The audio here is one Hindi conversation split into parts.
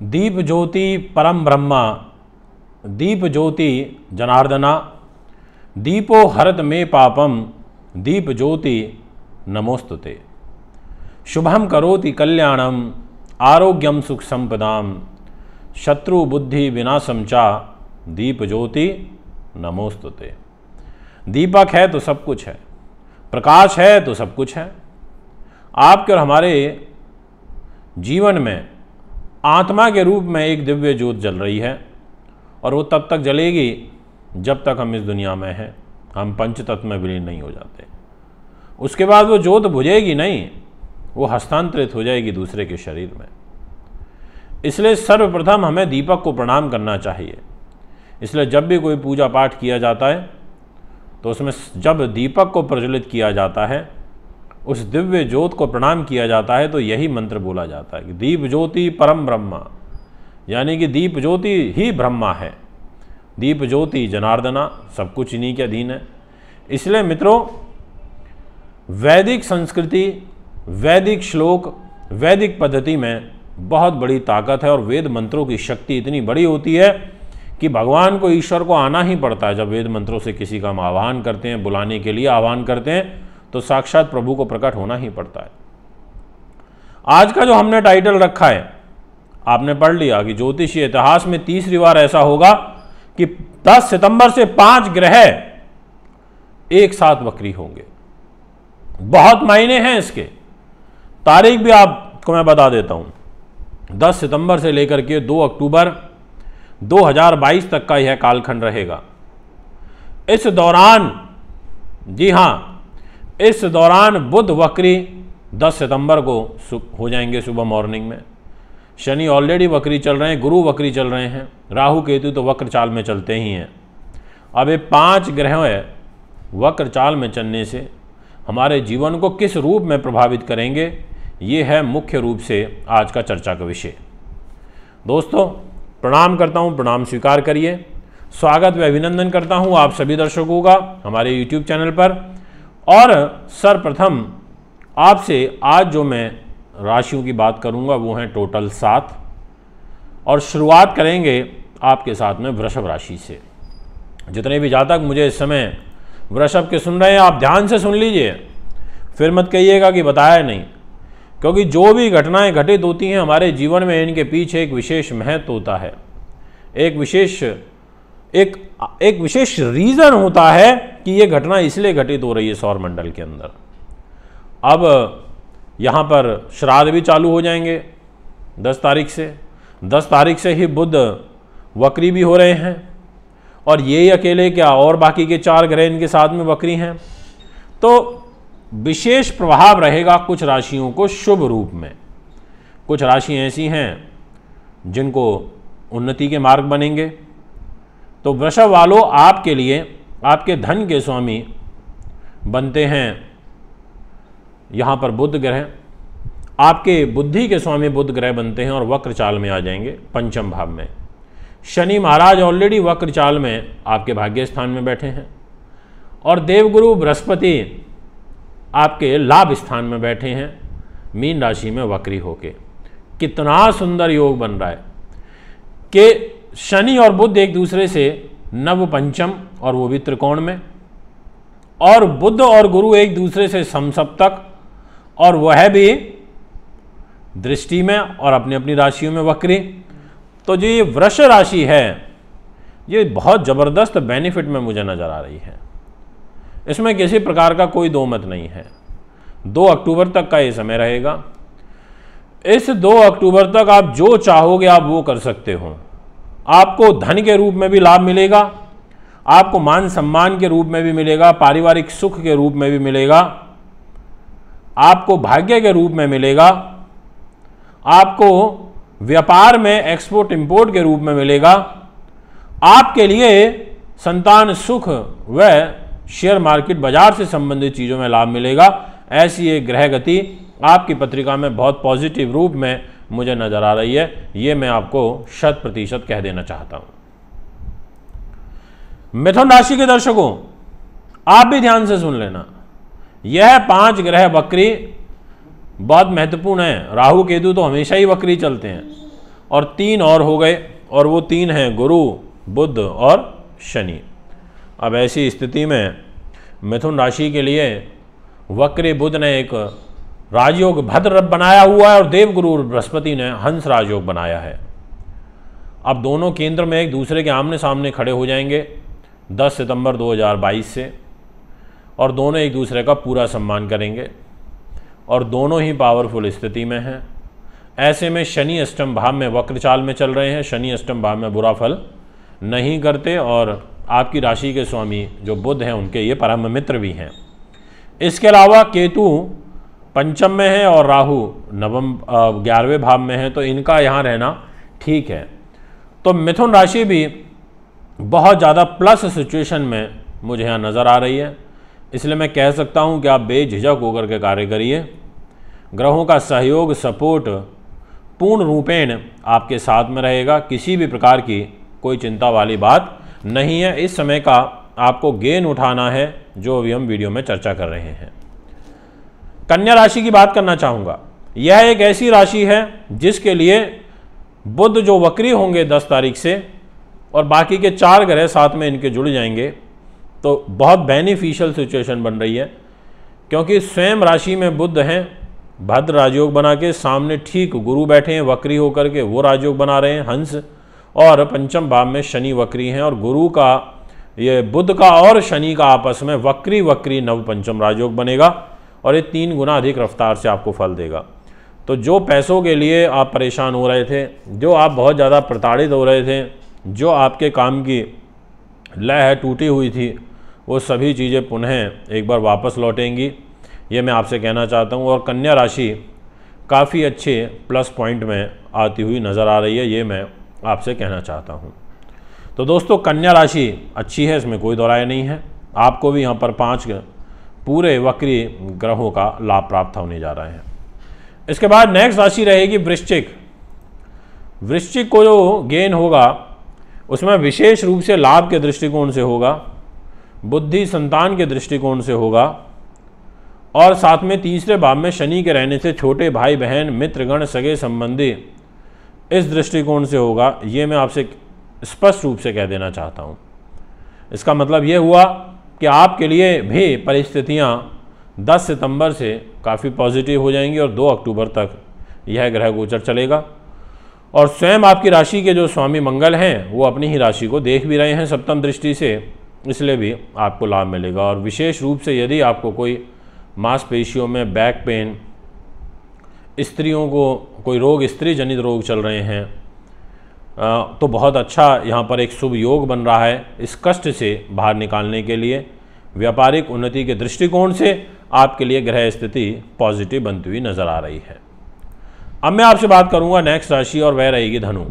दीप ज्योति परम ब्रह्मा, दीप ज्योति जनार्दना, दीपो हरत मे पापम, दीप ज्योति नमोस्तुते। शुभम करोति कल्याणम, आरोग्यम सुख संपदाम, शत्रु बुद्धि विनाशम चा, दीप ज्योति नमोस्तुते। दीपक है तो सब कुछ है, प्रकाश है तो सब कुछ है। आपके और हमारे जीवन में आत्मा के रूप में एक दिव्य ज्योत जल रही है, और वो तब तक जलेगी जब तक हम इस दुनिया में हैं, हम पंचतत्व में विलीन नहीं हो जाते। उसके बाद वो ज्योत बुझेगी नहीं, वो हस्तांतरित हो जाएगी दूसरे के शरीर में। इसलिए सर्वप्रथम हमें दीपक को प्रणाम करना चाहिए। इसलिए जब भी कोई पूजा पाठ किया जाता है तो उसमें जब दीपक को प्रज्वलित किया जाता है, उस दिव्य ज्योत को प्रणाम किया जाता है, तो यही मंत्र बोला जाता है कि दीप ज्योति परम ब्रह्मा, यानी कि दीप ज्योति ही ब्रह्मा है, दीप ज्योति जनार्दना, सब कुछ इन्हीं के अधीन है। इसलिए मित्रों, वैदिक संस्कृति, वैदिक श्लोक, वैदिक पद्धति में बहुत बड़ी ताकत है, और वेद मंत्रों की शक्ति इतनी बड़ी होती है कि भगवान को, ईश्वर को आना ही पड़ता है। जब वेद मंत्रों से किसी का हम आह्वान करते हैं, बुलाने के लिए आह्वान करते हैं, तो साक्षात प्रभु को प्रकट होना ही पड़ता है। आज का जो हमने टाइटल रखा है, आपने पढ़ लिया कि ज्योतिषीय इतिहास में तीसरी बार ऐसा होगा कि 10 सितंबर से 5 ग्रह एक साथ वक्री होंगे। बहुत मायने हैं इसके। तारीख भी आपको मैं बता देता हूं। 10 सितंबर से लेकर के 2 अक्टूबर 2022 तक का यह कालखंड रहेगा। इस दौरान, जी हां, इस दौरान बुध वक्री 10 सितंबर को हो जाएंगे सुबह मॉर्निंग में। शनि ऑलरेडी वक्री चल रहे हैं, गुरु वक्री चल रहे हैं, राहु केतु तो वक्र चाल में चलते ही हैं। अब ये 5 ग्रह वक्र चाल में चलने से हमारे जीवन को किस रूप में प्रभावित करेंगे, ये है मुख्य रूप से आज का चर्चा का विषय। दोस्तों, प्रणाम करता हूँ, प्रणाम स्वीकार करिए। स्वागत व अभिनंदन करता हूँ आप सभी दर्शकों का हमारे YouTube चैनल पर। और सर्वप्रथम आपसे आज जो मैं राशियों की बात करूंगा वो हैं टोटल 7, और शुरुआत करेंगे आपके साथ में वृषभ राशि से। जितने भी जातक मुझे इस समय वृषभ के सुन रहे हैं, आप ध्यान से सुन लीजिए, फिर मत कहिएगा कि बताया नहीं, क्योंकि जो भी घटनाएं घटित होती हैं हमारे जीवन में, इनके पीछे एक विशेष महत्व होता है, एक विशेष रीज़न होता है कि ये घटना इसलिए घटित हो रही है सौर मंडल के अंदर। अब यहाँ पर श्राद्ध भी चालू हो जाएंगे 10 तारीख से। 10 तारीख से ही बुध वक्री भी हो रहे हैं, और ये अकेले क्या, और बाकी के 4 ग्रह इनके साथ में वक्री हैं। तो विशेष प्रभाव रहेगा कुछ राशियों को शुभ रूप में। कुछ राशियाँ ऐसी हैं जिनको उन्नति के मार्ग बनेंगे। तो वृषभ वालों, आपके लिए आपके धन के स्वामी बनते हैं यहाँ पर बुध ग्रह, आपके बुद्धि के स्वामी बुध ग्रह बनते हैं और वक्र चाल में आ जाएंगे पंचम भाव में। शनि महाराज ऑलरेडी वक्र चाल में आपके भाग्य स्थान में बैठे हैं, और देवगुरु बृहस्पति आपके लाभ स्थान में बैठे हैं मीन राशि में वक्री होके। कितना सुंदर योग बन रहा है कि शनि और बुध एक दूसरे से नव पंचम, और वो भी त्रिकोण में, और बुध और गुरु एक दूसरे से समसप्तक, और वह भी दृष्टि में और अपनी अपनी राशियों में वक्री। तो जो ये वृष राशि है, ये बहुत ज़बरदस्त बेनिफिट में मुझे नज़र आ रही है। इसमें किसी प्रकार का कोई दो मत नहीं है। 2 अक्टूबर तक का ये समय रहेगा। इस 2 अक्टूबर तक आप जो चाहोगे आप वो कर सकते हो। आपको धन के रूप में भी लाभ मिलेगा, आपको मान सम्मान के रूप में भी मिलेगा, पारिवारिक सुख के रूप में भी मिलेगा, आपको भाग्य के रूप में मिलेगा, आपको व्यापार में एक्सपोर्ट इंपोर्ट के रूप में मिलेगा, आपके लिए संतान सुख व शेयर मार्केट बाजार से संबंधित चीज़ों में लाभ मिलेगा। ऐसी एक ग्रह गति आपकी पत्रिका में बहुत पॉजिटिव रूप में मुझे नज़र आ रही है। ये मैं आपको 100% कह देना चाहता हूँ। मिथुन राशि के दर्शकों, आप भी ध्यान से सुन लेना। यह 5 ग्रह वक्री बहुत महत्वपूर्ण है। राहु केतु तो हमेशा ही वक्री चलते हैं, और 3 और हो गए, और वो 3 हैं गुरु, बुध और शनि। अब ऐसी स्थिति में मिथुन राशि के लिए वक्री बुध ने एक राजयोग भद्र बनाया हुआ है और देवगुरु बृहस्पति ने हंस राजयोग बनाया है। अब दोनों केंद्र में एक दूसरे के आमने सामने खड़े हो जाएंगे 10 सितंबर 2022 से, और दोनों एक दूसरे का पूरा सम्मान करेंगे और दोनों ही पावरफुल स्थिति में हैं। ऐसे में शनि अष्टम भाव में वक्र चाल में चल रहे हैं। शनि अष्टम भाव में बुरा फल नहीं करते और आपकी राशि के स्वामी जो बुध हैं उनके ये परम मित्र भी हैं। इसके अलावा केतु पंचम में है और राहु नवम 11वें भाव में है, तो इनका यहाँ रहना ठीक है। तो मिथुन राशि भी बहुत ज़्यादा प्लस सिचुएशन में मुझे यहाँ नज़र आ रही है, इसलिए मैं कह सकता हूँ कि आप बेझिझक होकर के कार्य करिए। ग्रहों का सहयोग सपोर्ट पूर्ण रूपेण आपके साथ में रहेगा, किसी भी प्रकार की कोई चिंता वाली बात नहीं है। इस समय का आपको गेन उठाना है, जो अभी हम वीडियो में चर्चा कर रहे हैं। कन्या राशि की बात करना चाहूँगा। यह एक ऐसी राशि है जिसके लिए बुध जो वक्री होंगे 10 तारीख से, और बाकी के 4 ग्रह साथ में इनके जुड़ जाएंगे, तो बहुत बेनिफिशियल सिचुएशन बन रही है, क्योंकि स्वयं राशि में बुध हैं, भद्र राजयोग बना के सामने ठीक गुरु बैठे हैं वक्री होकर के, वो राजयोग बना रहे हैं हंस, और पंचम भाव में शनि वक्री हैं, और गुरु का ये बुध का और शनि का आपस में वक्री वक्री नव पंचम राजयोग बनेगा, और ये 3 गुना अधिक रफ्तार से आपको फल देगा। तो जो पैसों के लिए आप परेशान हो रहे थे, जो आप बहुत ज़्यादा प्रताड़ित हो रहे थे, जो आपके काम की लय है टूटी हुई थी, वो सभी चीज़ें पुनः एक बार वापस लौटेंगी, ये मैं आपसे कहना चाहता हूँ। और कन्या राशि काफ़ी अच्छे प्लस पॉइंट में आती हुई नज़र आ रही है, ये मैं आपसे कहना चाहता हूँ। तो दोस्तों कन्या राशि अच्छी है, इसमें कोई दोराय नहीं है। आपको भी यहाँ पर 5 पूरे वक्री ग्रहों का लाभ प्राप्त होने जा रहे हैं। इसके बाद नेक्स्ट राशि रहेगी वृश्चिक। वृश्चिक को जो गेन होगा उसमें विशेष रूप से लाभ के दृष्टिकोण से होगा, बुद्धि संतान के दृष्टिकोण से होगा, और साथ में तीसरे भाव में शनि के रहने से छोटे भाई बहन मित्रगण सगे संबंधी इस दृष्टिकोण से होगा। ये मैं आपसे स्पष्ट रूप से कह देना चाहता हूँ। इसका मतलब ये हुआ कि आपके लिए भी परिस्थितियाँ 10 सितंबर से काफ़ी पॉजिटिव हो जाएंगी और 2 अक्टूबर तक यह ग्रह गोचर चलेगा। और स्वयं आपकी राशि के जो स्वामी मंगल हैं वो अपनी ही राशि को देख भी रहे हैं सप्तम दृष्टि से, इसलिए भी आपको लाभ मिलेगा। और विशेष रूप से यदि आपको कोई मांसपेशियों में बैक पेन, स्त्रियों को कोई रोग, स्त्री जनित रोग चल रहे हैं, तो बहुत अच्छा यहाँ पर एक शुभ योग बन रहा है इस कष्ट से बाहर निकालने के लिए। व्यापारिक उन्नति के दृष्टिकोण से आपके लिए ग्रह स्थिति पॉजिटिव बनती हुई नजर आ रही है। अब मैं आपसे बात करूंगा नेक्स्ट राशि, और वह रहेगी धनु।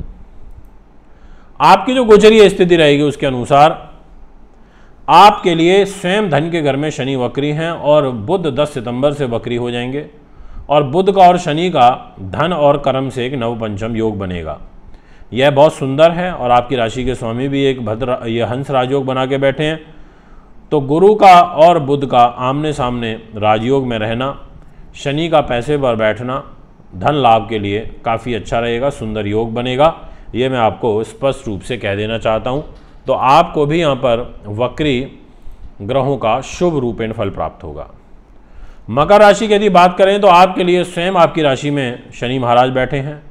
आपकी जो गोचरीय स्थिति रहेगी उसके अनुसार आपके लिए स्वयं धन के घर में शनि वक्री हैं और बुध 10 सितंबर से वक्री हो जाएंगे, और बुध का और शनि का धन और कर्म से एक नवपंचम योग बनेगा। यह बहुत सुंदर है, और आपकी राशि के स्वामी भी एक भद्र ये हंस राजयोग बना के बैठे हैं। तो गुरु का और बुध का आमने सामने राजयोग में रहना, शनि का पैसे पर बैठना धन लाभ के लिए काफ़ी अच्छा रहेगा, सुंदर योग बनेगा, ये मैं आपको स्पष्ट रूप से कह देना चाहता हूँ। तो आपको भी यहाँ पर वक्री ग्रहों का शुभ रूपेण फल प्राप्त होगा। मकर राशि की यदि बात करें तो आपके लिए स्वयं आपकी राशि में शनि महाराज बैठे हैं,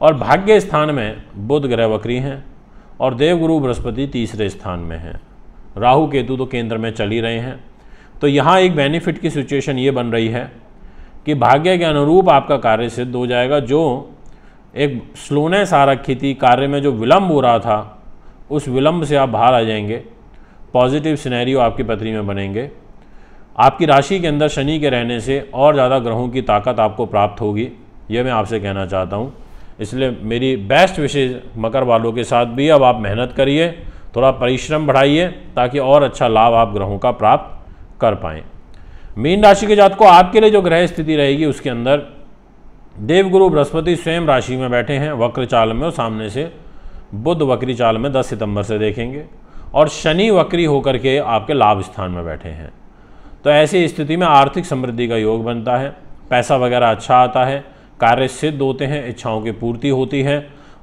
और भाग्य स्थान में बुध ग्रह वक्री हैं, और देवगुरु बृहस्पति तीसरे स्थान में हैं। राहु केतु तो केंद्र में चल ही रहे हैं। तो यहाँ एक बेनिफिट की सिचुएशन ये बन रही है कि भाग्य के अनुरूप आपका कार्य सिद्ध हो जाएगा। जो एक स्लोनेस आ रखी थी, कार्य में जो विलंब हो रहा था, उस विलंब से आप बाहर आ जाएंगे। पॉजिटिव सिनेरियो आपकी पत्री में बनेंगे। आपकी राशि के अंदर शनि के रहने से और ज़्यादा ग्रहों की ताकत आपको प्राप्त होगी, यह मैं आपसे कहना चाहता हूँ। इसलिए मेरी बेस्ट विशेष मकर वालों के साथ भी अब आप मेहनत करिए, थोड़ा परिश्रम बढ़ाइए, ताकि और अच्छा लाभ आप ग्रहों का प्राप्त कर पाएँ। मीन राशि के जातकों को आपके लिए जो ग्रह स्थिति रहेगी उसके अंदर देवगुरु बृहस्पति स्वयं राशि में बैठे हैं वक्र चाल में, और सामने से बुध वक्री चाल में 10 सितंबर से देखेंगे, और शनि वक्री होकर के आपके लाभ स्थान में बैठे हैं। तो ऐसी स्थिति में आर्थिक समृद्धि का योग बनता है, पैसा वगैरह अच्छा आता है, कार्य सिद्ध होते हैं, इच्छाओं की पूर्ति होती है,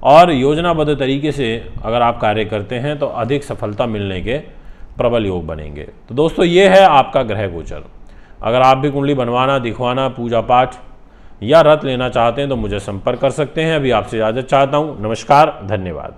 और योजनाबद्ध तरीके से अगर आप कार्य करते हैं तो अधिक सफलता मिलने के प्रबल योग बनेंगे। तो दोस्तों ये है आपका ग्रह गोचर। अगर आप भी कुंडली बनवाना, दिखवाना, पूजा पाठ या रत लेना चाहते हैं तो मुझे संपर्क कर सकते हैं। अभी आपसे इजाज़त चाहता हूँ। नमस्कार, धन्यवाद।